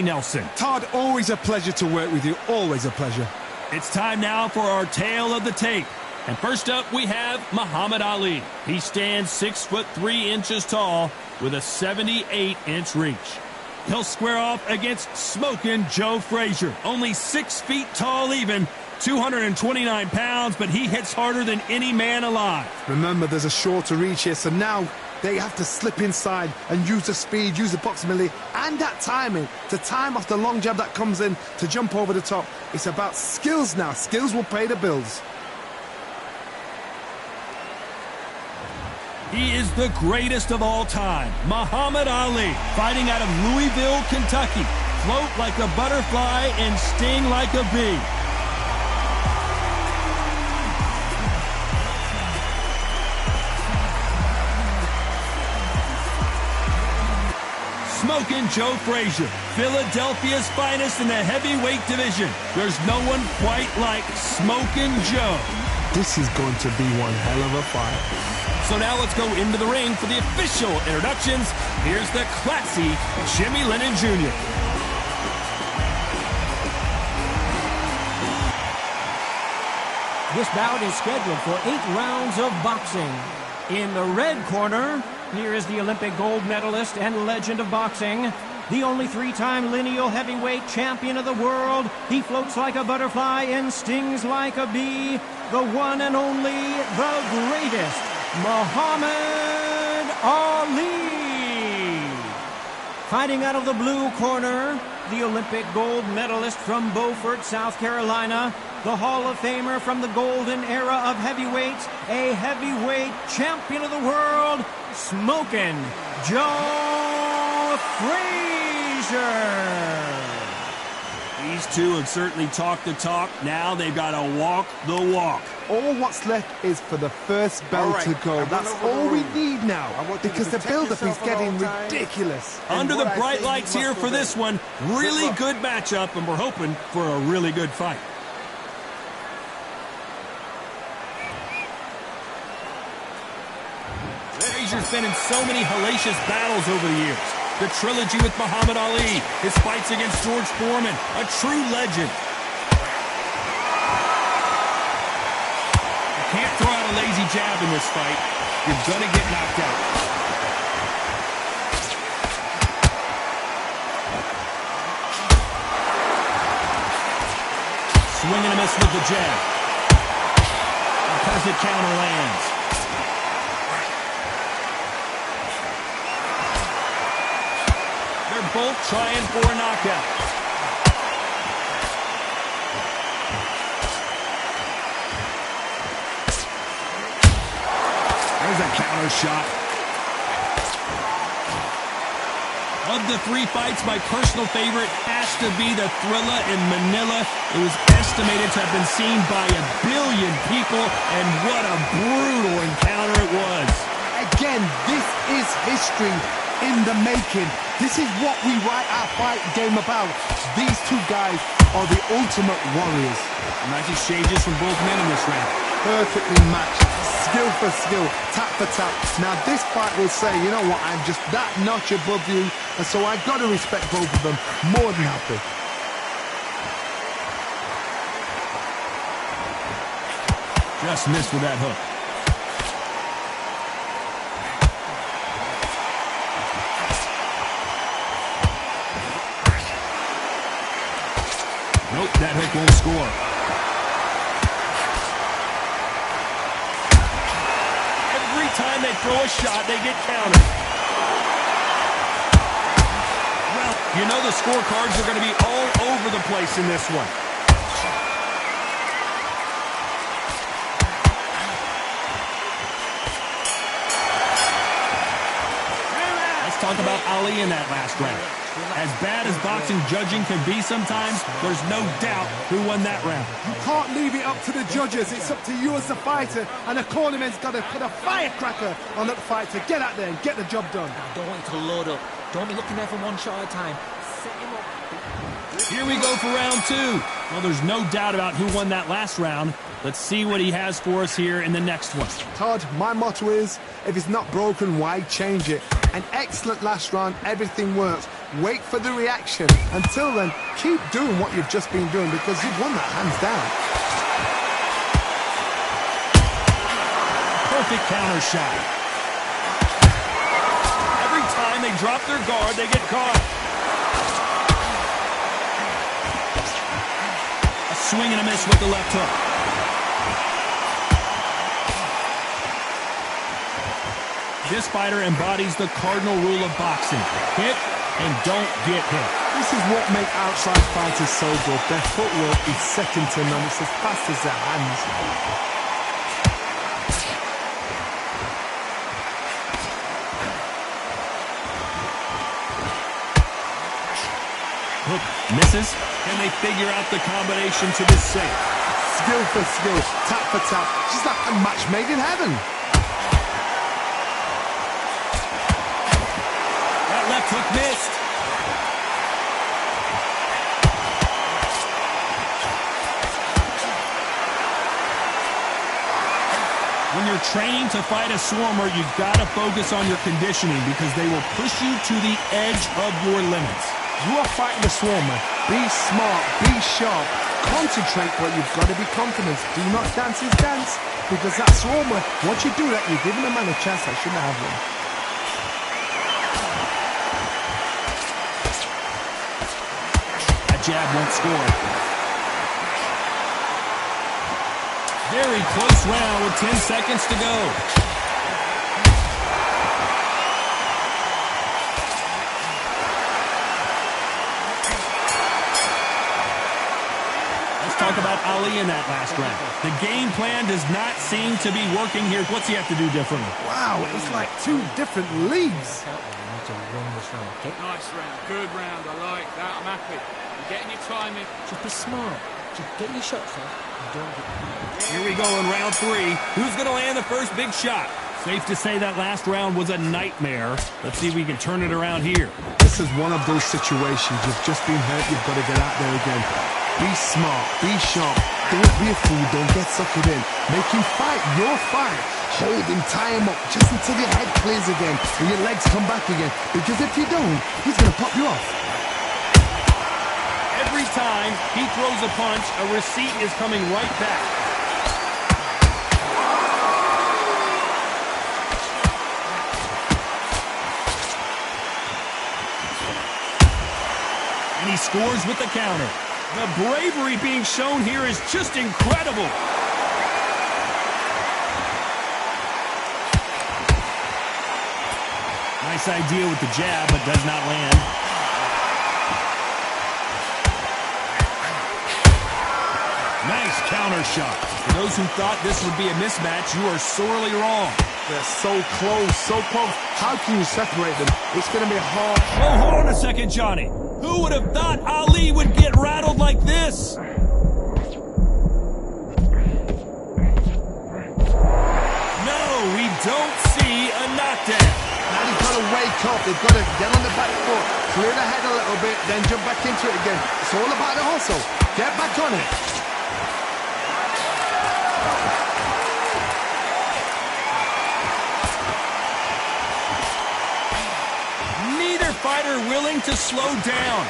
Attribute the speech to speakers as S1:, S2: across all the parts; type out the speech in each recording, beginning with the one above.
S1: Nelson.
S2: Todd, always a pleasure to work with you. Always a pleasure.
S1: It's time now for our tale of the tape. And first up, we have Muhammad Ali. He stands 6'3" tall with a 78-inch reach. He'll square off against smoking Joe Frazier. Only 6 feet tall even, 229 pounds, but he hits harder than any man alive.
S2: Remember, there's a shorter reach here, so now they have to slip inside and use the speed, use the proximity, and that timing to time off the long jab that comes in to jump over the top. It's about skills now. Skills will pay the bills.
S1: He is the greatest of all time, Muhammad Ali, fighting out of Louisville, Kentucky. Float like a butterfly and sting like a bee. Smoking Joe Frazier, Philadelphia's finest in the heavyweight division. There's no one quite like Smoking Joe.
S2: This is going to be one hell of a fight.
S1: So now let's go into the ring for the official introductions. Here's the classy Jimmy Lennon Jr.
S3: This bout is scheduled for 8 rounds of boxing. In the red corner, here is the Olympic gold medalist and legend of boxing, the only 3-time lineal heavyweight champion of the world. He floats like a butterfly and stings like a bee. The one and only, the greatest, Muhammad Ali. Fighting out of the blue corner, the Olympic gold medalist from Beaufort, South Carolina, the Hall of Famer from the golden era of heavyweights, a heavyweight champion of the world, Smoking Joe Frazier.
S1: These two have certainly talked the talk. Now they've got to walk the walk.
S2: All what's left is for the first bell to go. That's all we need now, because the build-up is getting ridiculous.
S1: Under the bright lights here for this one, really good matchup, and we're hoping for a really good fight. Frazier's been in so many hellacious battles over the years. The trilogy with Muhammad Ali, his fights against George Foreman, a true legend. You can't throw out a lazy jab in this fight. You're gonna get knocked out. Swing and a miss with the jab. A perfect counter lands. They're both trying for a knockout. There's a counter shot. Of the 3 fights, my personal favorite has to be the Thrilla in Manila. It was estimated to have been seen by 1 billion people, and what a brutal encounter it was.
S2: Again, this is history in the making. This is what we write our fight game about. These two guys are the ultimate warriors.
S1: Nice exchanges from both men in this round.
S2: Perfectly matched, skill for skill, tap for tap. Now this fight will say, you know what, I'm just that notch above you, and so I've got to respect both of them more than happy.
S1: Just missed with that hook. Nope, that hook won't score. Every time they throw a shot, they get countered. Well, you know the scorecards are going to be all over the place in this one. Let's talk about Ali in that last round. As bad as boxing judging can be sometimes, there's no doubt who won that round.
S2: You can't leave it up to the judges. It's up to you as the fighter, and the cornerman's got to put a firecracker on that fight to get out there and get the job done.
S4: Don't want to load up. Don't be looking there for one shot at a time. Set him up.
S1: Here we go for round 2. Well, there's no doubt about who won that last round. Let's see what he has for us here in the next one.
S2: Todd, my motto is, if it's not broken, why change it? An excellent last round, everything works. Wait for the reaction. Until then, keep doing what you've just been doing because you've won that hands down.
S1: Perfect counter shot. Every time they drop their guard, they get caught. A swing and a miss with the left hook. This fighter embodies the cardinal rule of boxing. Hit and don't get hit.
S2: This is what makes outside fighters so good. Their footwork is second to none. It's as fast as their hands.
S1: Hook misses, and they figure out the combination to the safe.
S2: Skill for skill, tap for tap. Just like a match made in heaven.
S1: Left hook missed. When you're training to fight a swarmer, you've got to focus on your conditioning because they will push you to the edge of your limits.
S2: You are fighting the swarmer. Be smart, be sharp, concentrate, but you've got to be confident. Do not dance his dance because that swarmer, once you do that, you're giving a man a chance that shouldn't have one.
S1: Jab won't score. Very close round with 10 seconds to go. Let's talk about Ali in that last round. The game plan does not seem to be working here. What's he have to do differently?
S2: Wow, it's like two different leagues.
S5: Nice round, good round, I like that, I'm happy. You're getting your timing.
S4: Just be smart. Just get your shots off and don't get...
S1: Here we go in round 3. Who's going to land the first big shot? Safe to say that last round was a nightmare. Let's see if we can turn it around here.
S2: This is one of those situations. You've just been hurt. You've got to get out there again. Be smart. Be sharp. Don't be a fool. Don't get suckered in. Make him fight your fight. Hold him, tie him up just until your head clears again and your legs come back again. Because if you don't, he's going to pop you off.
S1: Every time he throws a punch, a receipt is coming right back. And he scores with the counter. The bravery being shown here is just incredible. Nice idea with the jab, but does not land. Nice counter shot. For those who thought this would be a mismatch, you are sorely wrong.
S2: They're so close, so close. How can you separate them? It's going to be hard.
S1: Oh, hold on a second, Johnny. Who would have thought Ali would get rattled like this? No, we don't see a knockdown.
S2: Now they've got to wake up. They've got to get on the back foot, clear the head a little bit, then jump back into it again. It's all about the hustle. Get back on it.
S1: Neither fighter willing to slow down.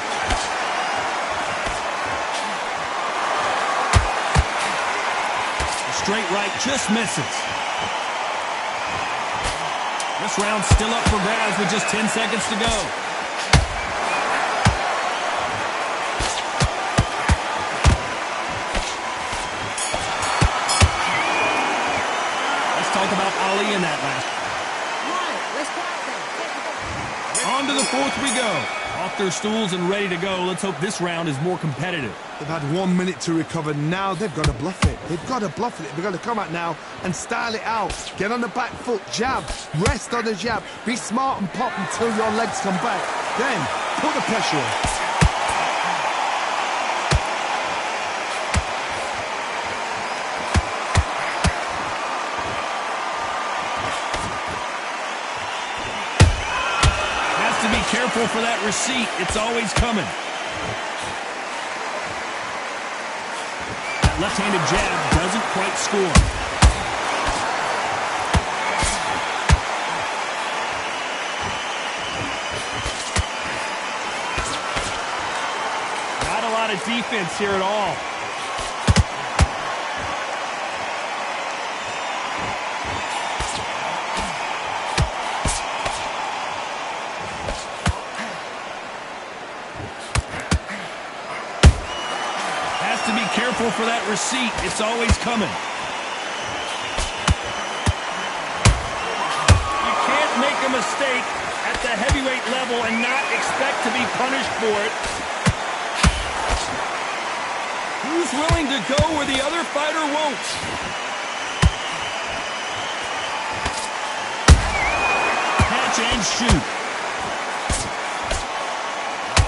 S1: The straight right just misses. This round's still up for grabs with just 10 seconds to go. Let's talk about Ali in that last. On to the fourth we go. Off their stools and ready to go. Let's hope this round is more competitive.
S2: They've had 1 minute to recover. Now they've got to bluff it. They've got to bluff it. They've got to come out now and style it out. Get on the back foot, jab, rest on the jab. Be smart and pop until your legs come back. Then put the pressure on.
S1: Careful for that receipt. It's always coming. That left-handed jab doesn't quite score. lot of defense here at all. Has to be careful for that receipt. It's always coming. You can't make a mistake at the heavyweight level and not expect to be punished for it. Who's willing to go where the other fighter won't? Catch and shoot.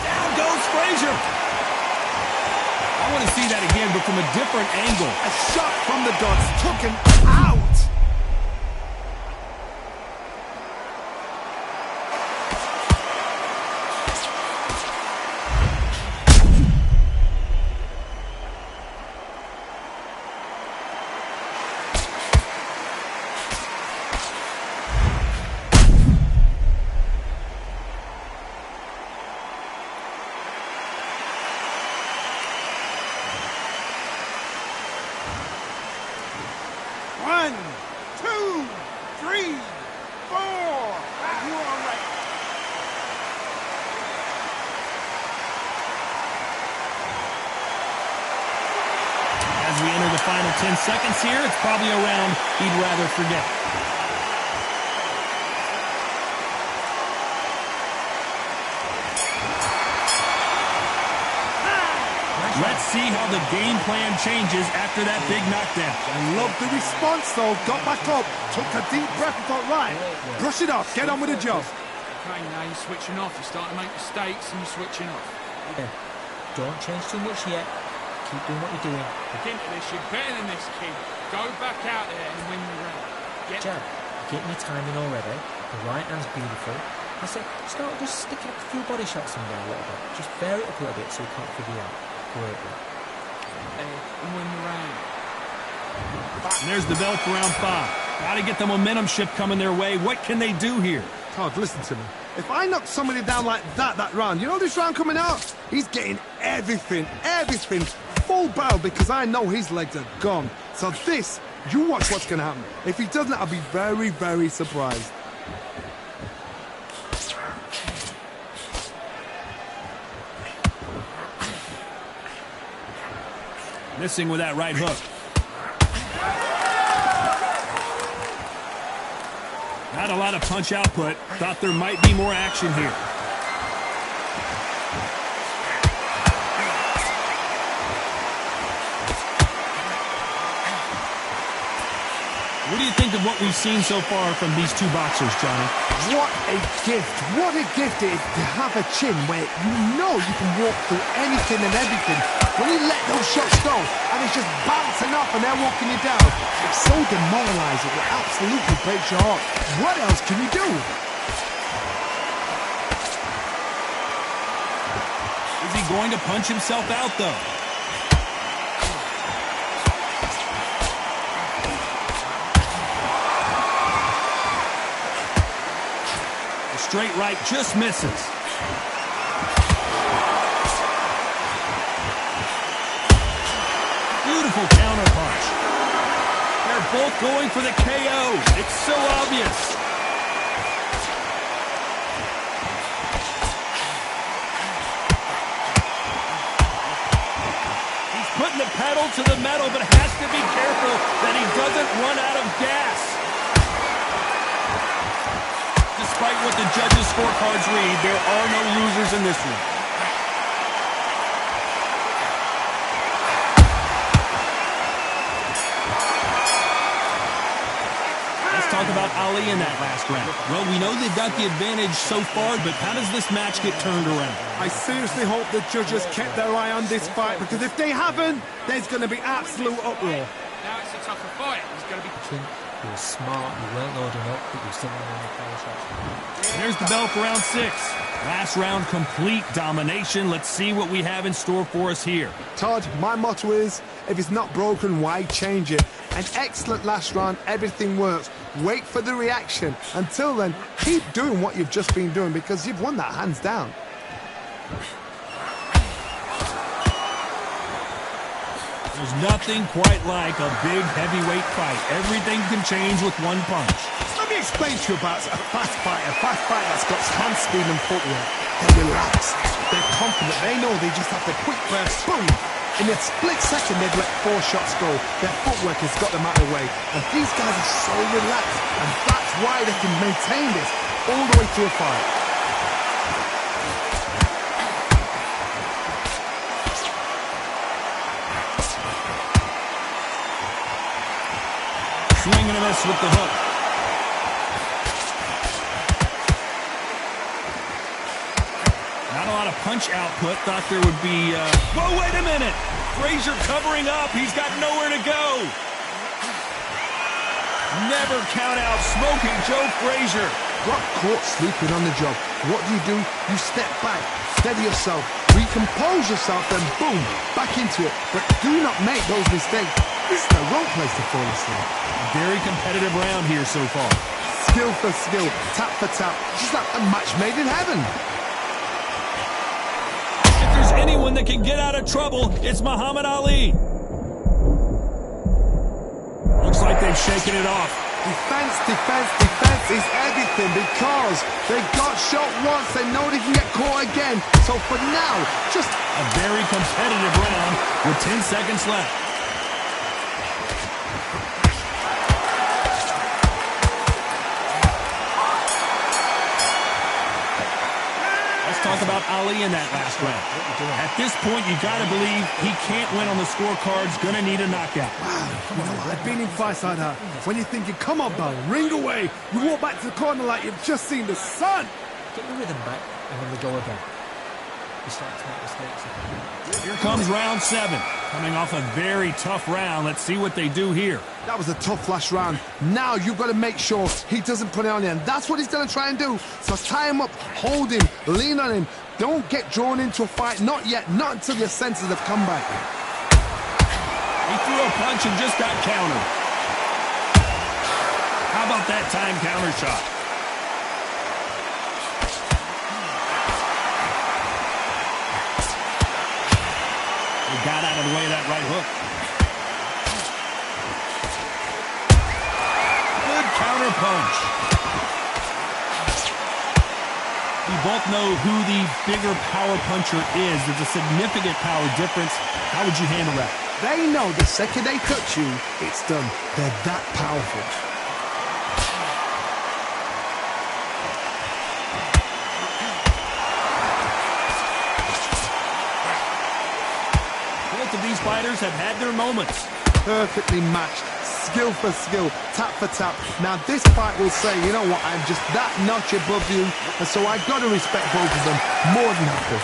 S1: Down goes Frazier. I want to see that again, but from a different angle.
S2: A shot from the dots took him out. One, two, three, four. Are you all right?
S1: As we enter the final 10 seconds here, it's probably a round he'd rather forget. Let's see how the game plan changes after that big knockdown.
S2: I love the response, though. Got back up, took a deep breath and thought, right, brush it off, get on with the job.
S5: Okay, now you're switching off. You're starting to make mistakes and you're switching off.
S4: Yeah. Don't change too much yet. Keep doing what you're doing.
S5: Look into this. You're better than this, kid. Go back out there and win the round. Get
S4: Jab, getting your timing already. The right hand's beautiful. I said, start just sticking up a few body shots in there a little bit. Just bear it up a little bit so you can't figure it out. Great.
S5: and win the round.
S1: And there's the bell for round 5. Got to get the momentum shift coming their way. What can they do here?
S2: Todd, listen to me. If I knock somebody down like that round, you know this round coming out? He's getting everything, full barrel because I know his legs are gone. So this, you watch what's going to happen. If he doesn't, I'll be very, very surprised.
S1: Missing with that right hook. Not a lot of punch output. Thought there might be more action here. What do you think of what we've seen so far from these two boxers, Johnny?
S2: What a gift. What a gift it is to have a chin where you know you can walk through anything and everything. When you let those shots go and it's just bouncing off and they're walking you down, it's so demoralizing. It absolutely breaks your heart. What else can you do?
S1: Is he going to punch himself out, though? Straight right just misses. Beautiful counter punch. They're both going for the KO. It's so obvious. He's putting the pedal to the metal, but has to be careful that he doesn't run out of gas. Despite what the judges' scorecards read, there are no losers in this one. Let's talk about Ali in that last round. Well, we know they've got the advantage so far, but how does this match get turned around?
S2: I seriously hope the judges kept their eye on this fight, because if they haven't, there's going to be absolute uproar.
S5: Now it's a tougher fight. He's going to be...
S4: You were smart, you weren't loading up, but you still wanted to power shots.
S1: There's the bell for round 6. Last round, complete domination. Let's see what we have in store for us here.
S2: Todd, my motto is, if it's not broken, why change it? An excellent last round, everything works. Wait for the reaction. Until then, keep doing what you've just been doing because you've won that hands down.
S1: There's nothing quite like a big heavyweight fight. Everything can change with one punch.
S2: Let me explain to you about a fast fighter that's got hand speed and footwork. They're relaxed, they're confident, they know they just have to quick burst, boom! In a split second, they've let 4 shots go. Their footwork has got them out of the way. And these guys are so relaxed, and that's why they can maintain this all the way through a fight.
S1: Swing and a miss with the hook. Not a lot of punch output. Thought there would be... Whoa, wait a minute! Frazier covering up. He's got nowhere to go. Never count out Smoking Joe Frazier.
S2: Got caught sleeping on the job. What do? You step back, steady yourself, recompose yourself, then boom, back into it. But do not make those mistakes. This is the wrong place to fall asleep.
S1: A very competitive round here so far.
S2: Skill for skill, tap for tap, just like a match made in heaven.
S1: If there's anyone that can get out of trouble, it's Muhammad Ali. Looks like they've shaken it off.
S2: Defense, defense, defense is everything because they got shot once, they know they can get caught again. So for now, just
S1: a very competitive round with 10 seconds left. Talk about Ali in that last round. At this point, you got to believe he can't win on the scorecards. Gonna need a knockout.
S2: Wow, I've been in fights like that. When you're thinking, come on, Bell, ring away. You walk back to the corner like you've just seen the sun.
S4: Get the rhythm back, and then we go again. You start to make mistakes again.
S1: Here comes round 7. Coming off a very tough round. Let's see what they do here.
S2: That was a tough last round. Now you've got to make sure he doesn't put it on you. And that's what he's going to try and do. So tie him up, hold him, lean on him. Don't get drawn into a fight. Not yet. Not until your senses have come back.
S1: He threw a punch and just got countered. How about that time counter shot? He got out of the way of that right hook. Good counter punch. We both know who the bigger power puncher is. There's a significant power difference. How would you handle that?
S2: They know the second they touch you, it's done. They're that powerful.
S1: Both of these fighters have had their moments.
S2: Perfectly matched, skill for skill, tap for tap. Now this fight will say, you know what, I'm just that notch above you, and so I've got to respect both of them more than happy.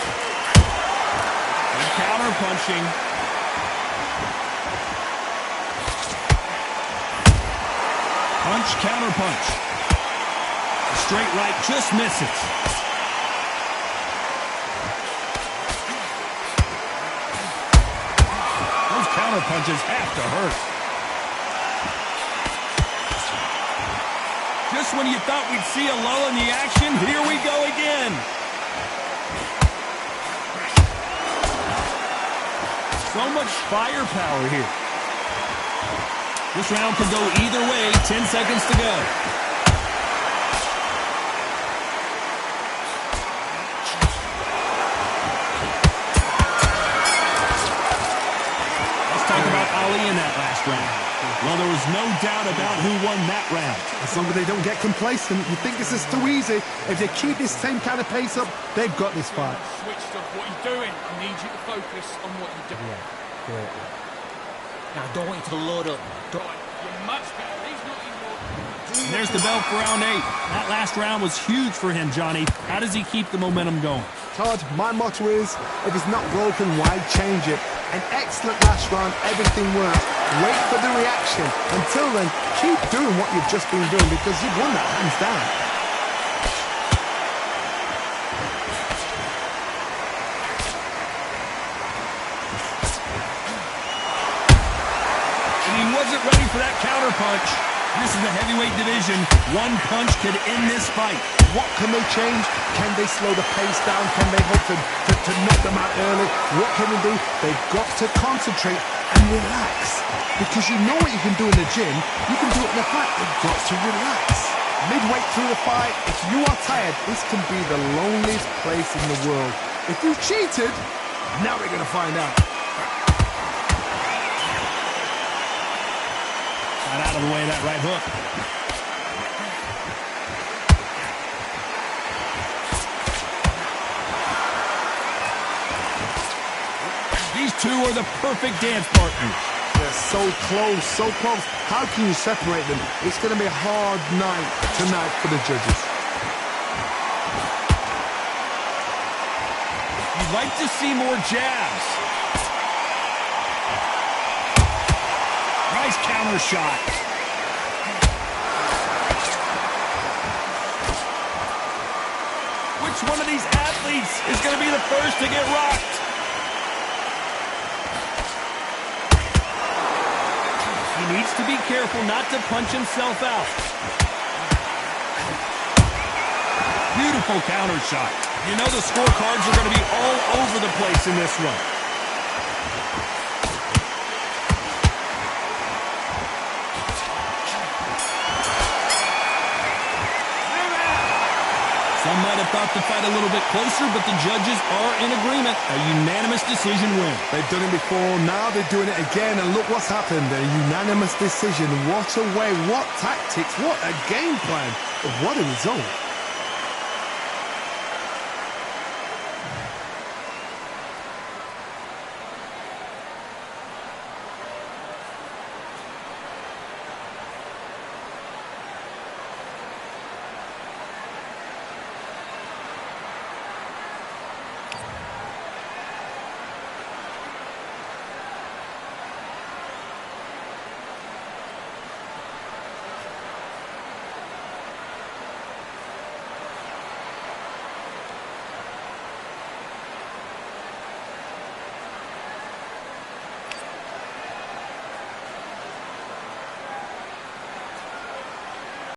S1: And counter punching. Punch, counter punch. A straight right just misses. Those counter punches have to hurt. Just when you thought we'd see a lull in the action, here we go again. So much firepower here. This round could go either way. 10 seconds to go. Let's talk about Ali in that last round. Well, there was no doubt about who won that round.
S2: As long as they don't get complacent, you think this is too easy. If they keep this same kind of pace up, they've got this fight.
S5: Switched off what you're doing. I need you to focus on what you're doing.
S4: Yeah, great. Now, I don't want you to load up.
S5: You're much better. He's not in your...
S1: And there's the bell for round 8. That last round was huge for him, Johnny. How does he keep the momentum going?
S2: Todd, my motto is, if it's not broken, why change it? An excellent last round, everything worked. Wait for the reaction. Until then, keep doing what you've just been doing because you've won that hands down.
S1: And he wasn't ready for that counter punch. This is the heavyweight division. One punch could end this fight.
S2: What can they change? Can they slow the pace down? Can they hope to knock them out early? What can they do? They've got to concentrate and relax. Because you know what you can do in the gym, you can do it in the fight. They've got to relax. Midway through the fight, if you are tired, this can be the loneliest place in the world. If you cheated, now we're going to find out.
S1: Got out of the way of that right hook. These two are the perfect dance partners.
S2: They're so close, so close. How can you separate them? It's going to be a hard night tonight for the judges.
S1: You'd like to see more jabs. Nice counter shot. Which one of these athletes is going to be the first to get rocked? He needs to be careful not to punch himself out. Beautiful counter shot. You know the scorecards are going to be all over the place in this one. Some might have thought the fight a little bit closer, but the judges are in agreement. A unanimous decision win.
S2: They've done it before, now they're doing it again, and look what's happened. A unanimous decision. What a way, what tactics, what a game plan. What a result.